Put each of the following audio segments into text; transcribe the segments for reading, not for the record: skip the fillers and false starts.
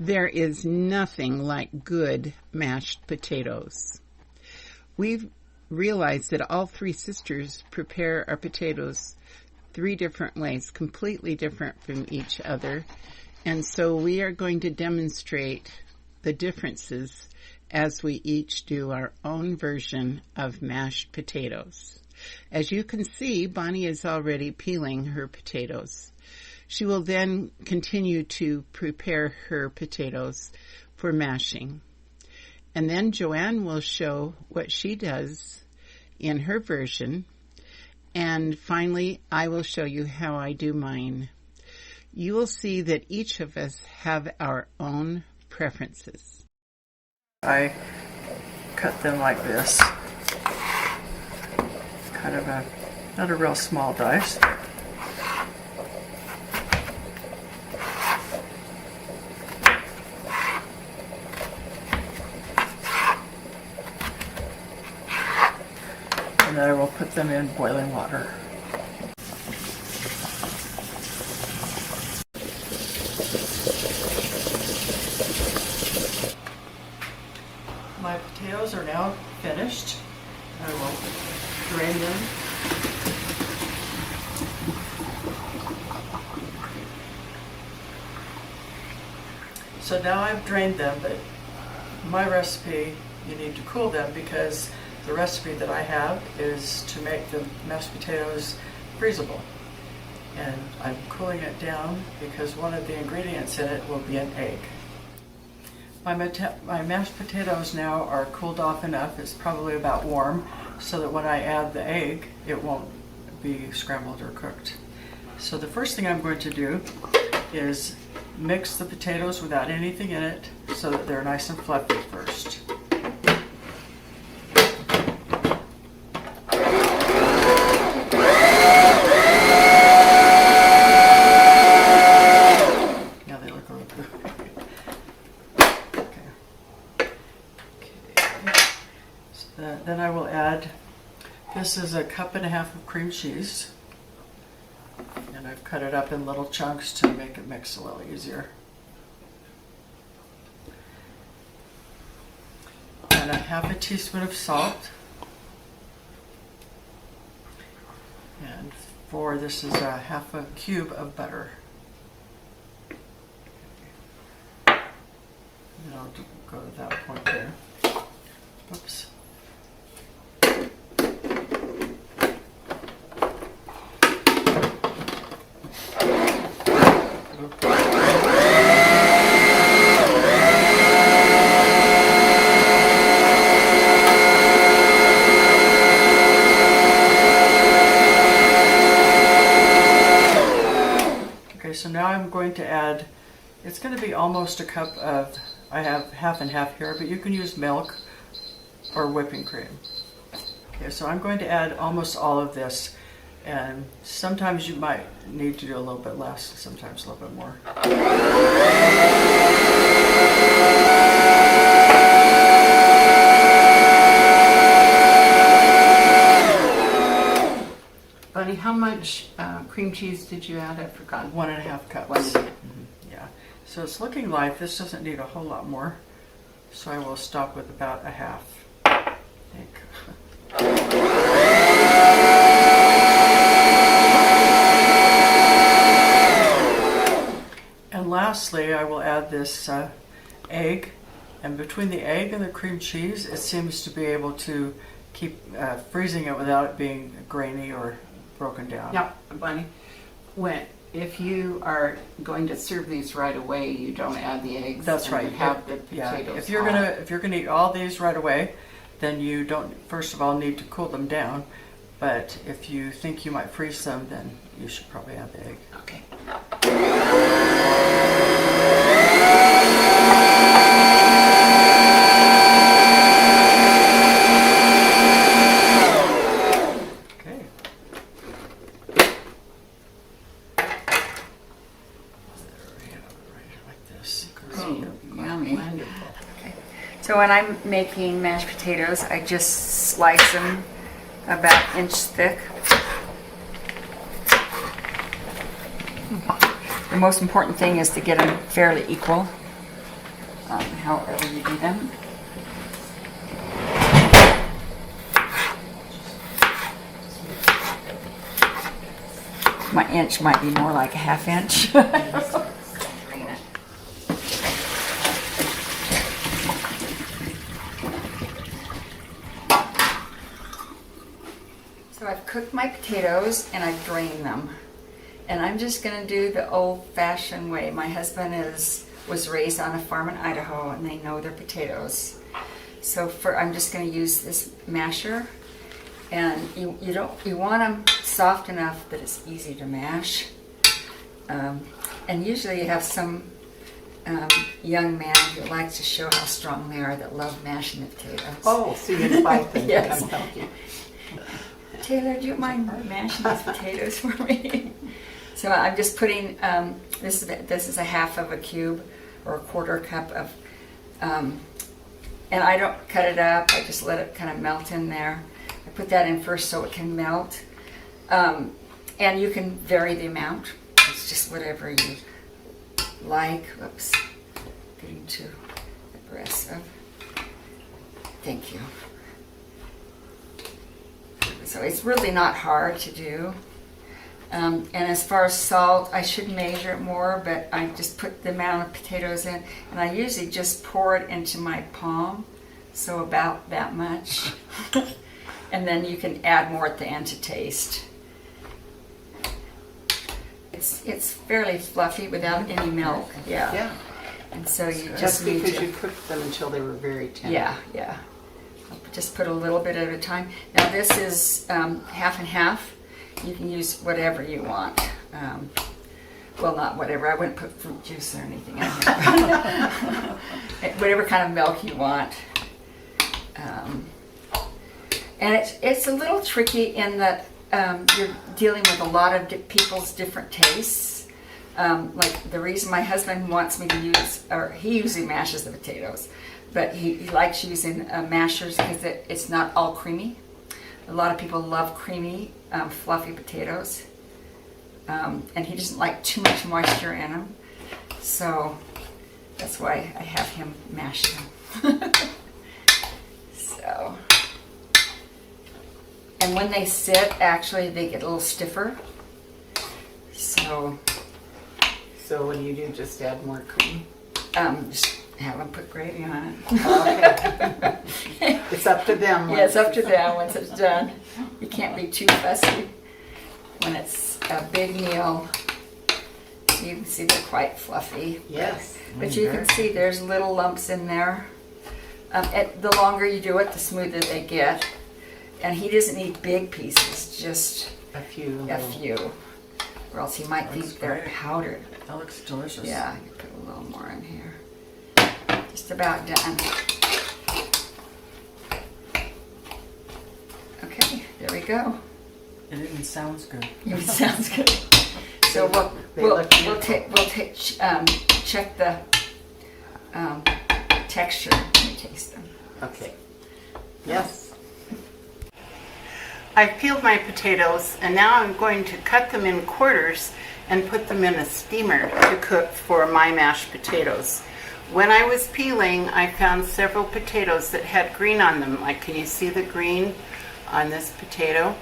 There is nothing like good mashed potatoes. We've realized that all three sisters prepare our potatoes three different ways, completely different from each other. And so we are going to demonstrate the differences as we each do our own version of mashed potatoes. As you can see, Bonnie is already peeling her potatoes. She will then continue to prepare her potatoes for mashing. And then Joanne will show what she does in her version. And finally, I will show you how I do mine. You will see that each of us have our own preferences. I cut them like this. Kind of not a real small dice. And then I will put them in boiling water. My potatoes are now finished. I will drain them. So now I've drained them, but my recipe, you need to cool them because the recipe that I have is to make the mashed potatoes freezable. And I'm cooling it down because one of the ingredients in it will be an egg. My mashed potatoes now are cooled off enough, it's probably about warm, so that when I add the egg, it won't be scrambled or cooked. So the first thing I'm going to do is mix the potatoes without anything in it so that they're nice and fluffy first. Now they look really good. Then I will add, this is 1.5 cups of cream cheese, and I've cut it up in little chunks to make it mix a little easier. And 1/2 teaspoon of salt, and this is 1/2 cube of butter. And I'll go to that point there. Oops. So now I'm going to add, it's going to be almost 1 cup of, I have half and half here, but you can use milk or whipping cream. Okay, so I'm going to add almost all of this, and sometimes you might need to do a little bit less, sometimes a little bit more. Bonnie, how much cream cheese did you add? I forgot. 1.5 cups. Yeah. So it's looking like this doesn't need a whole lot more. So I will stop with about 1/2. I think. And lastly, I will add this egg. And between the egg and the cream cheese, it seems to be able to keep freezing it without it being grainy or broken down. Yeah, Bonnie, if you are going to serve these right away, you don't add the eggs. That's right. You have the potatoes. Yeah. If you're gonna eat all these right away, then you don't first of all need to cool them down. But if you think you might freeze them, then you should probably add the egg. Okay. So when I'm making mashed potatoes, I just slice them about 1 inch thick. The most important thing is to get them fairly equal. however you do them. My inch might be more like a half inch. So I've cooked my potatoes and I've drained them. And I'm just going to do the old-fashioned way. My husband was raised on a farm in Idaho, and they know their potatoes. So I'm just going to use this masher, and you want them soft enough that it's easy to mash. And usually you have some young man who likes to show how strong they are that love mashing the potatoes. Oh, so you invite them Yes. to come help you. Taylor, do you mind mashing these potatoes for me? So I'm just putting, this is a half of a cube or a quarter cup of, and I don't cut it up, I just let it kind of melt in there. I put that in first so it can melt. And you can vary the amount. It's just whatever you like. Whoops, getting too aggressive. Thank you. So it's really not hard to do. And as far as salt, I should measure it more, but I just put the amount of potatoes in, and I usually just pour it into my palm, so about that much. And then you can add more at the end to taste. It's fairly fluffy without any milk, yeah. And so you just need because to, you cooked them until they were very tender. yeah. I'll just put a little bit at a time. Now this is half and half. You can use whatever you want. Well, not whatever. I wouldn't put fruit juice or anything in there. Whatever kind of milk you want. And it's a little tricky in that you're dealing with a lot of people's different tastes. Like the reason my husband wants me to use, or he usually mashes the potatoes, but he likes using mashers because it's not all creamy. A lot of people love creamy, fluffy potatoes, and he doesn't like too much moisture in them, so that's why I have him mash them. So, and when they sit, actually they get a little stiffer. So what do? Just add more cream? just have them put gravy on it. Okay. It's up to them. Yeah, it's up to them once it's done. You can't be too fussy when it's a big meal. You can see they're quite fluffy. Yes. But you can see there's little lumps in there. The longer you do it, the smoother they get. And he doesn't need big pieces, just A few. a few. Or else he might think they're great. powdered. That looks delicious. Yeah, you put a little more in here. Just about done. Okay, there we go. It even sounds good. It sounds good. So we'll check the texture when we taste them. Okay. Yes. I've peeled my potatoes and now I'm going to cut them in quarters and put them in a steamer to cook for my mashed potatoes. When I was peeling, I found several potatoes that had green on them. Like, can you see the green on this potato?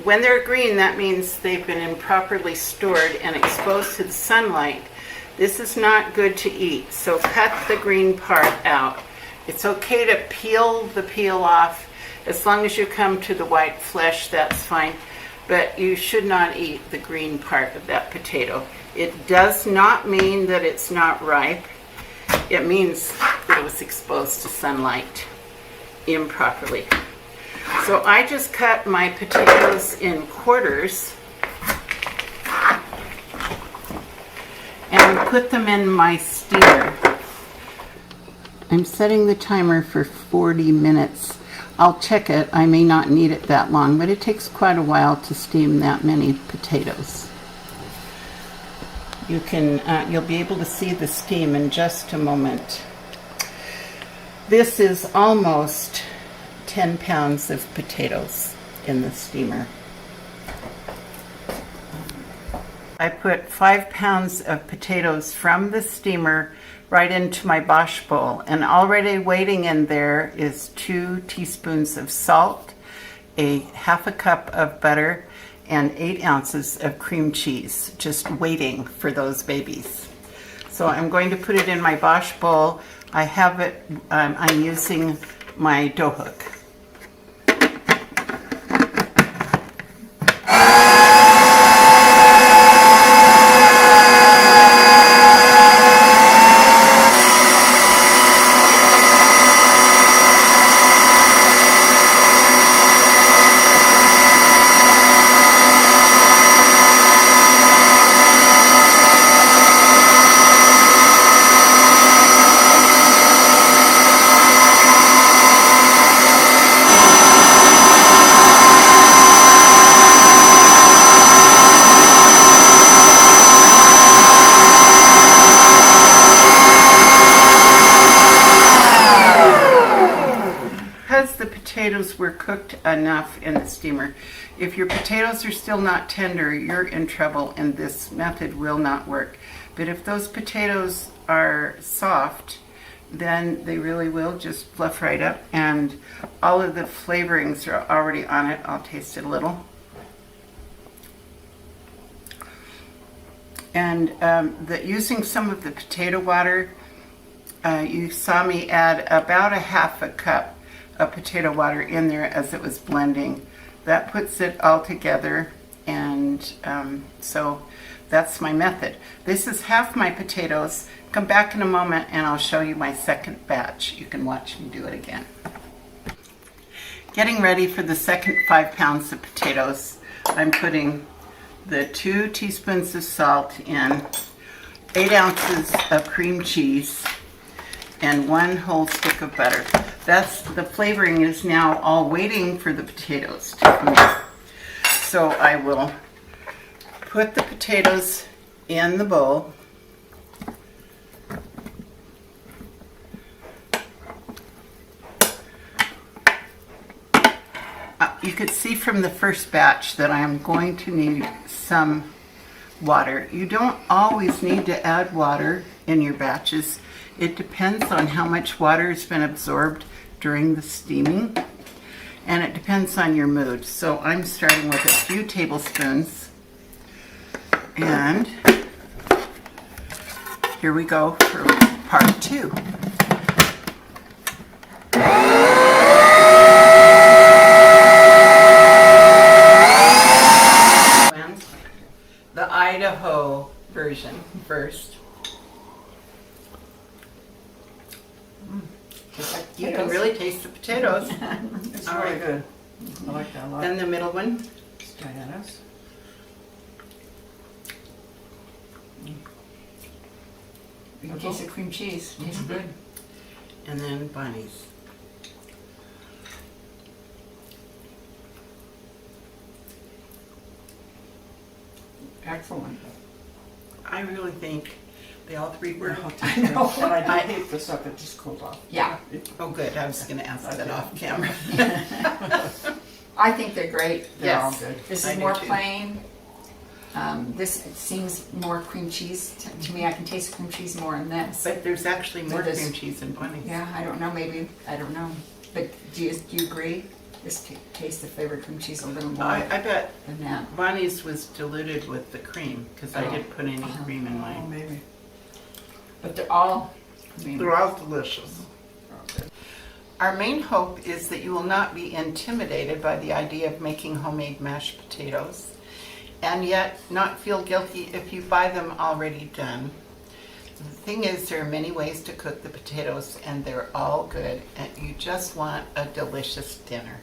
When they're green, that means they've been improperly stored and exposed to the sunlight. This is not good to eat, so cut the green part out. It's okay to peel the peel off. As long as you come to the white flesh, that's fine. But you should not eat the green part of that potato. It does not mean that it's not ripe. It means that it was exposed to sunlight improperly. So I just cut my potatoes in quarters and put them in my steamer. I'm setting the timer for 40 minutes. I'll check it. I may not need it that long, but it takes quite a while to steam that many potatoes. You'll be able to see the steam in just a moment. This is almost 10 pounds of potatoes in the steamer. I put 5 pounds of potatoes from the steamer right into my Bosch bowl, and already waiting in there is 2 teaspoons of salt, a half a cup of butter, and 8 ounces of cream cheese, just waiting for those babies. So I'm going to put it in my Bosch bowl. I have it, I'm using my dough hook. The potatoes were cooked enough in the steamer. If your potatoes are still not tender, you're in trouble and this method will not work. But if those potatoes are soft, then they really will just fluff right up, and all of the flavorings are already on it. I'll taste it a little. And using some of the potato water, you saw me add about a half a cup of potato water in there as it was blending. That puts it all together, and so that's my method. This is half my potatoes. Come back in a moment and I'll show you my second batch. You can watch me do it again. Getting ready for the second 5 pounds of potatoes. I'm putting the 2 teaspoons of salt in, 8 ounces of cream cheese, and 1 whole stick of butter. That's the flavoring is now all waiting for the potatoes to come in. So I will put the potatoes in the bowl. You could see from the first batch that I'm going to need some water. You don't always need to add water in your batches. It depends on how much water has been absorbed during the steaming, and it depends on your mood. So I'm starting with a few tablespoons, and here we go for part 2. The Idaho version first. You can really taste the potatoes. It's really good. I like that a lot. Then the middle one. It's Diana's. You can taste the cream cheese. Tastes good. And then Bonnie's. Excellent. I really think they all 3 were. I know. And I do heat this up, it just cools off. Yeah. Oh, good. I was going to ask that off camera. I think they're great. They're all Yes. good. This I is do more too. plain. This seems more cream cheese. To me, I can taste cream cheese more in this. But there's actually more This- cream cheese in Bonnie's. Yeah, I don't know. Maybe I don't know. But do you agree? This tastes the flavored cream cheese a little more I bet than that. Bonnie's was diluted with the cream because I didn't put any cream in Oh, mine. maybe. But they're all. I mean, They're all delicious. Our main hope is that you will not be intimidated by the idea of making homemade mashed potatoes, and yet not feel guilty if you buy them already done. The thing is, there are many ways to cook the potatoes, and they're all good, and you just want a delicious dinner.